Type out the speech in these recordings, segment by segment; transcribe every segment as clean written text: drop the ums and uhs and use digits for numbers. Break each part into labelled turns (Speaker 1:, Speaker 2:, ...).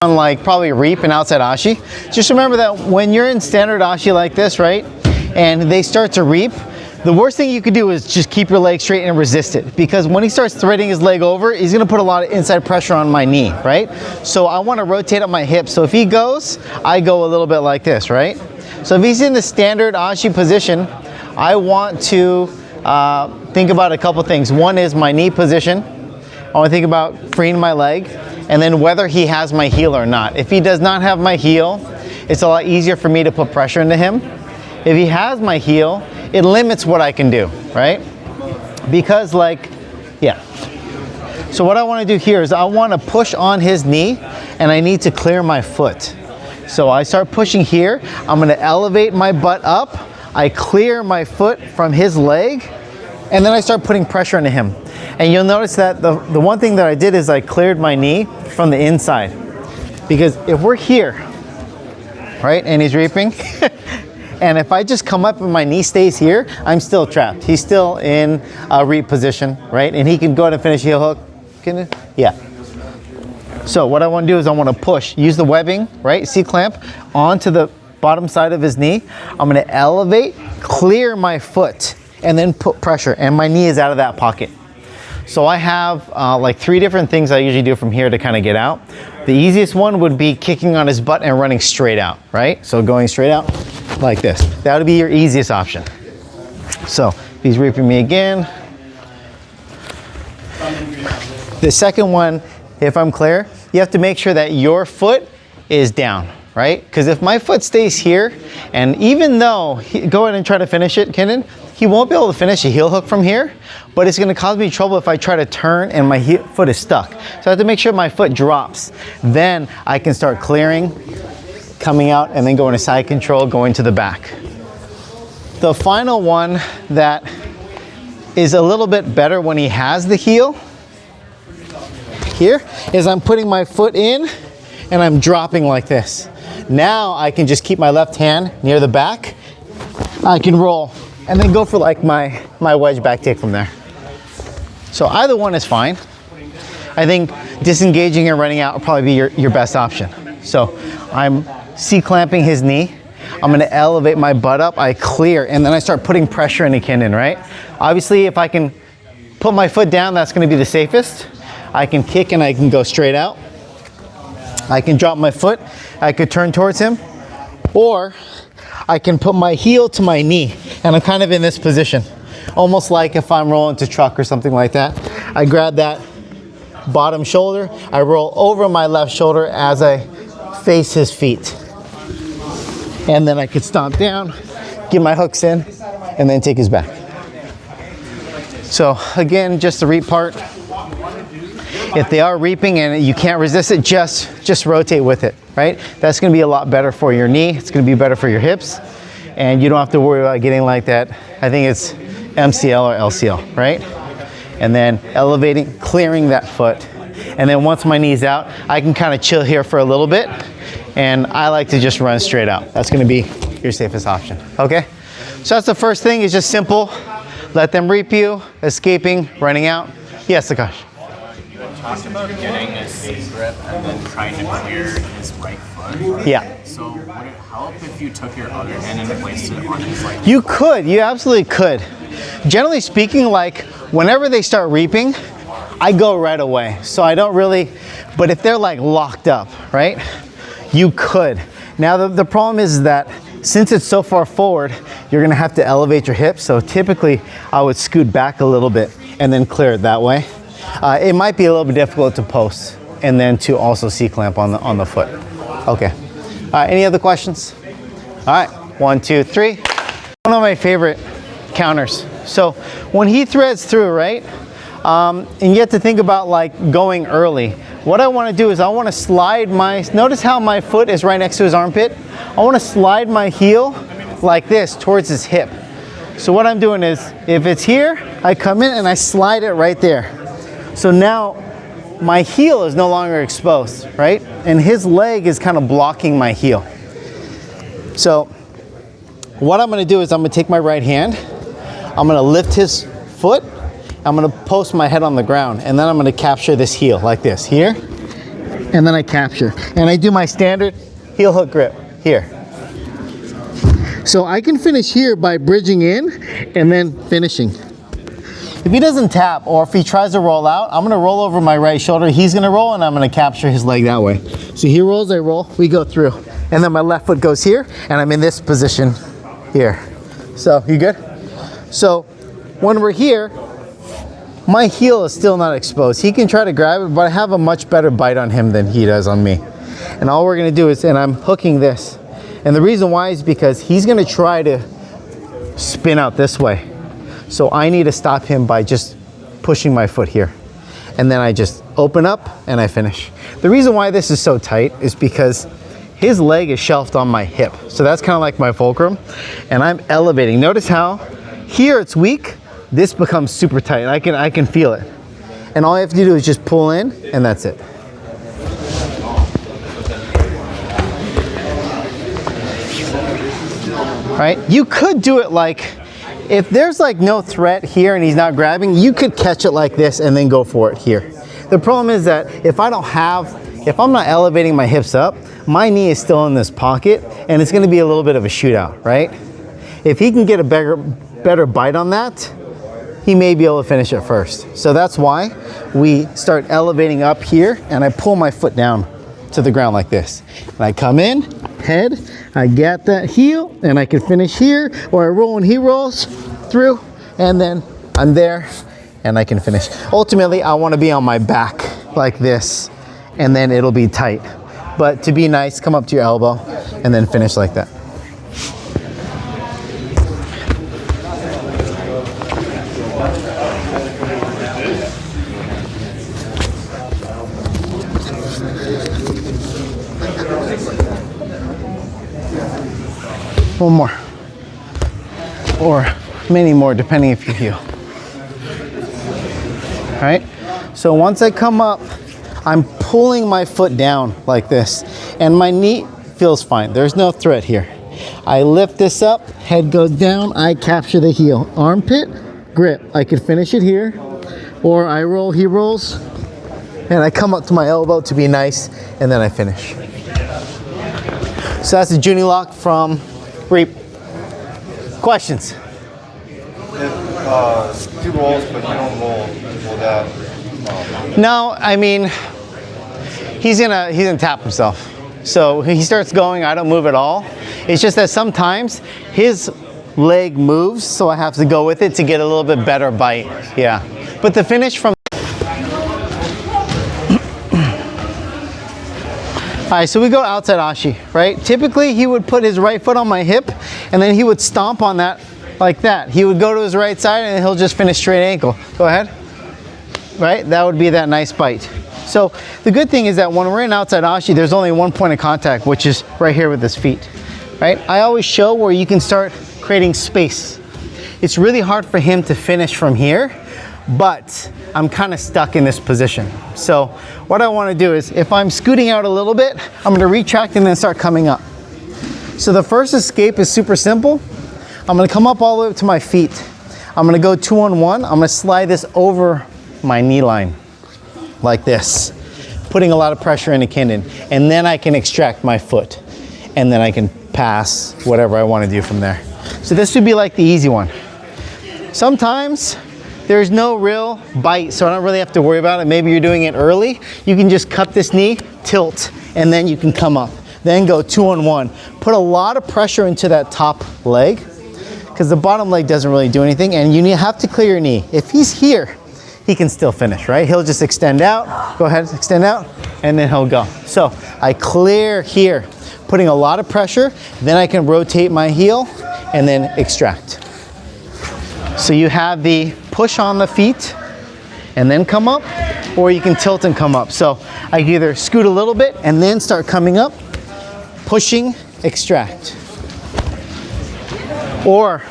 Speaker 1: on like probably reap and outside Ashi, just remember that when you're in standard Ashi like this, right, and they start to reap, the worst thing you could do is just keep your leg straight and resist it, because when he starts threading his leg over, he's gonna put a lot of inside pressure on my knee, right? So I wanna rotate up my hip. So if he goes, I go a little bit like this, right? So if he's in the standard Ashi position, I want to think about a couple things. One is my knee position. I wanna think about freeing my leg, and then whether he has my heel or not. If he does not have my heel, it's a lot easier for me to put pressure into him. If he has my heel, it limits what I can do, right? Because like, yeah. So what I wanna do here is I wanna push on his knee, and I need to clear my foot. So I start pushing here, I'm gonna elevate my butt up, I clear my foot from his leg, and then I start putting pressure into him. And you'll notice that the one thing that I did is I cleared my knee from the inside. Because if we're here, right, and he's reaping, and if I just come up and my knee stays here, I'm still trapped. He's still in a reap position, right? And he can go ahead and finish heel hook. Can it? Yeah. So what I want to do is I want to push, use the webbing, right, C-clamp, onto the bottom side of his knee. I'm going to elevate, clear my foot, and then put pressure, and my knee is out of that pocket. So I have like 3 different things I usually do from here to kind of get out. The easiest one would be kicking on his butt and running straight out, right? So going straight out like this. That would be your easiest option. So if he's reaping me again. The second one, if I'm clear, you have to make sure that your foot is down, right? Because if my foot stays here, and even though, go ahead and try to finish it, Kenan, he won't be able to finish a heel hook from here, but it's gonna cause me trouble if I try to turn and my foot is stuck. So I have to make sure my foot drops. Then I can start clearing, coming out, and then going to side control, going to the back. The final one that is a little bit better when he has the heel here is I'm putting my foot in and I'm dropping like this. Now I can just keep my left hand near the back. I can roll and then go for like my wedge backtake from there. So either one is fine. I think disengaging and running out will probably be your best option. So I'm C-clamping his knee. I'm gonna elevate my butt up, I clear, and then I start putting pressure into Kenan, right? Obviously, if I can put my foot down, that's gonna be the safest. I can kick and I can go straight out. I can drop my foot, I could turn towards him, or I can put my heel to my knee, and I'm kind of in this position. Almost like if I'm rolling to truck or something like that. I grab that bottom shoulder, I roll over my left shoulder as I face his feet. And then I could stomp down, get my hooks in, and then take his back. So again, just the reap part. If they are reaping and you can't resist it, just rotate with it, right? That's gonna be a lot better for your knee. It's gonna be better for your hips. And you don't have to worry about getting like that. I think it's MCL or LCL, right? And then elevating, clearing that foot. And then once my knee's out, I can kind of chill here for a little bit. And I like to just run straight out. That's gonna be your safest option, okay? So that's the first thing, is just simple. Let them reap you, escaping, running out. Yes, Akash.
Speaker 2: You talked about getting a seat grip and then trying to clear his right foot.
Speaker 1: Yeah.
Speaker 2: So would it help if you took your other hand and placed it on his like?
Speaker 1: You could, you absolutely could. Generally speaking, like whenever they start reaping, I go right away. So I don't really, but if they're like locked up, right? You could. Now the problem is that since it's so far forward, you're gonna have to elevate your hips. So typically I would scoot back a little bit and then clear it that way. It might be a little bit difficult to post and then to also C-clamp on the foot. Okay. Any other questions? All right, 1, 2, 3. One of my favorite counters. So when he threads through, right? And you have to think about like going early. What I want to do is I want to slide notice how my foot is right next to his armpit? I want to slide my heel like this towards his hip. So what I'm doing is, if it's here, I come in and I slide it right there. So now my heel is no longer exposed, right? And his leg is kind of blocking my heel. So what I'm gonna do is I'm gonna take my right hand, I'm gonna lift his foot, I'm gonna post my head on the ground, and then I'm gonna capture this heel like this, here. and then I capture. And I do my standard heel hook grip here. So I can finish here by bridging in and then finishing. If he doesn't tap, or if he tries to roll out, I'm gonna roll over my right shoulder, he's gonna roll, and I'm gonna capture his leg that way. So he rolls, I roll, we go through. And then my left foot goes here, and I'm in this position here. So, you good? So, when we're here, my heel is still not exposed. He can try to grab it, but I have a much better bite on him than he does on me. And all we're gonna do is, and I'm hooking this. And the reason why is because he's gonna try to spin out this way. So I need to stop him by just pushing my foot here. And then I just open up and I finish. The reason why this is so tight is because his leg is shelved on my hip. So that's kind of like my fulcrum. And I'm elevating. Notice how here it's weak, this becomes super tight. I can feel it. And all I have to do is just pull in, and that's it. Right? You could do it like, if there's like no threat here and he's not grabbing, you could catch it like this and then go for it here. The problem is that if I'm not elevating my hips up, my knee is still in this pocket and it's gonna be a little bit of a shootout, right? If he can get a better bite on that, he may be able to finish it first. So that's why we start elevating up here and I pull my foot down to the ground like this. And I come in, head, I get that heel, and I can finish here, or I roll and he rolls through, and then I'm there, and I can finish. Ultimately, I want to be on my back like this, and then it'll be tight. But to be nice, come up to your elbow, and then finish like that. One more, or many more depending if you heal. All right, so once I come up, I'm pulling my foot down like this, and my knee feels fine. There's no threat here. I lift this up, head goes down, I capture the heel. Armpit, grip. I can finish it here, or I roll, he rolls, and I come up to my elbow to be nice, and then I finish. So that's a Junny lock from Reap. Questions?
Speaker 3: If he rolls but you don't roll, will that?
Speaker 1: No, I mean, he's gonna tap himself. So he starts going, I don't move at all. It's just that sometimes his leg moves, so I have to go with it to get a little bit better bite. Yeah, but the finish from. All right, so we go outside Ashi, right? Typically, he would put his right foot on my hip, and then he would stomp on that like that. He would go to his right side, and he'll just finish straight ankle. Go ahead. Right? That would be that nice bite. So the good thing is that when we're in outside Ashi, there's only one point of contact, which is right here with his feet, right? I always show where you can start creating space. It's really hard for him to finish from here, but I'm kind of stuck in this position. So what I want to do is, if I'm scooting out a little bit, I'm going to retract and then start coming up. So the first escape is super simple. I'm going to come up all the way up to my feet. I'm going to go 2-on-1. I'm going to slide this over my knee line like this, putting a lot of pressure into Kindon. And then I can extract my foot. And then I can pass whatever I want to do from there. So this would be like the easy one. Sometimes there's no real bite, so I don't really have to worry about it. Maybe you're doing it early. You can just cut this knee, tilt, and then you can come up. Then go 2-on-1. Put a lot of pressure into that top leg, because the bottom leg doesn't really do anything, and you have to clear your knee. If he's here, he can still finish, right? He'll just extend out. Go ahead, extend out, and then he'll go. So I clear here, putting a lot of pressure. Then I can rotate my heel and then extract. So you have the push on the feet and then come up, or you can tilt and come up. So I can either scoot a little bit and then start coming up, pushing, extract. Or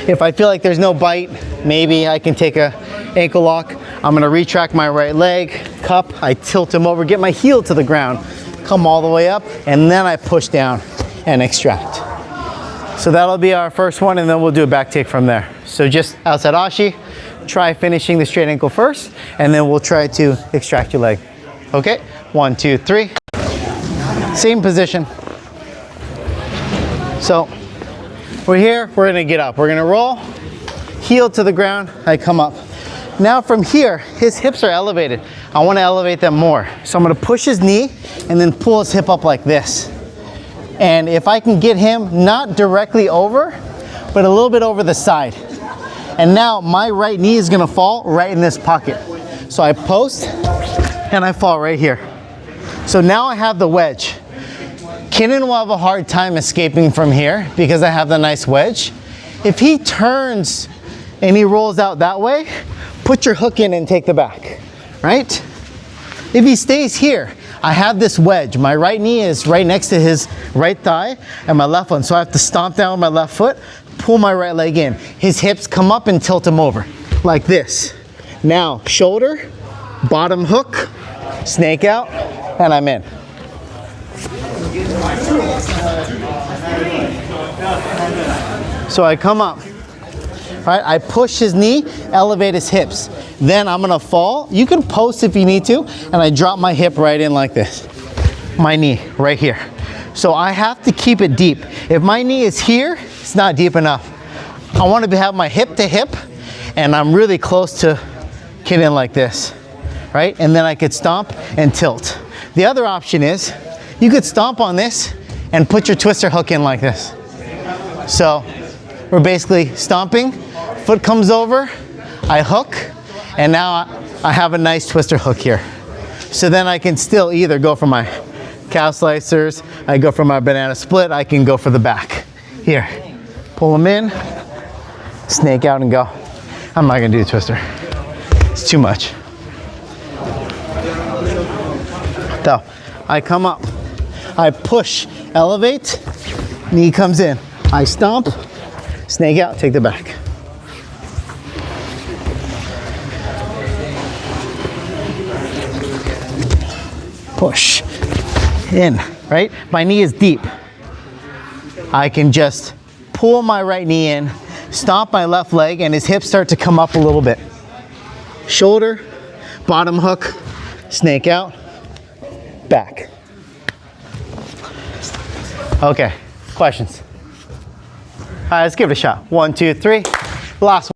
Speaker 1: if I feel like there's no bite, maybe I can take a ankle lock. I'm gonna retract my right leg, cup, I tilt him over, get my heel to the ground, come all the way up, and then I push down and extract. So that'll be our first one, and then we'll do a back take from there. So just outside Ashi, try finishing the straight ankle first, and then we'll try to extract your leg. Okay, 1, 2, 3. Same position. So we're here, we're gonna get up. We're gonna roll, heel to the ground, I come up. Now from here, his hips are elevated. I wanna elevate them more. So I'm gonna push his knee and then pull his hip up like this. And if I can get him not directly over, but a little bit over the side. And now my right knee is gonna fall right in this pocket. So I post and I fall right here. So now I have the wedge. Kenan will have a hard time escaping from here because I have the nice wedge. If he turns and he rolls out that way, put your hook in and take the back, right? If he stays here, I have this wedge. My right knee is right next to his right thigh and my left one. So I have to stomp down with my left foot, pull my right leg in. His hips come up and tilt him over, like this. Now, shoulder, bottom hook, snake out, and I'm in. So I come up, right? I push his knee, elevate his hips. Then I'm gonna fall. You can post if you need to, and I drop my hip right in like this. My knee right here. So I have to keep it deep. If my knee is here, it's not deep enough. I want to have my hip to hip, and I'm really close to Kenan like this, right? And then I could stomp and tilt. The other option is, you could stomp on this and put your twister hook in like this. So we're basically stomping, foot comes over, I hook, and now I have a nice twister hook here. So then I can still either go for my calf slicers, I go for my banana split, I can go for the back. Here, pull them in, snake out and go. I'm not gonna do the twister. It's too much. So I come up, I push, elevate, knee comes in. I stomp, snake out, take the back. Push, in, right? My knee is deep. I can just pull my right knee in, stomp my left leg, and his hips start to come up a little bit. Shoulder, bottom hook, snake out, back. Okay, questions? All right, let's give it a shot. 1, 2, 3. Last one.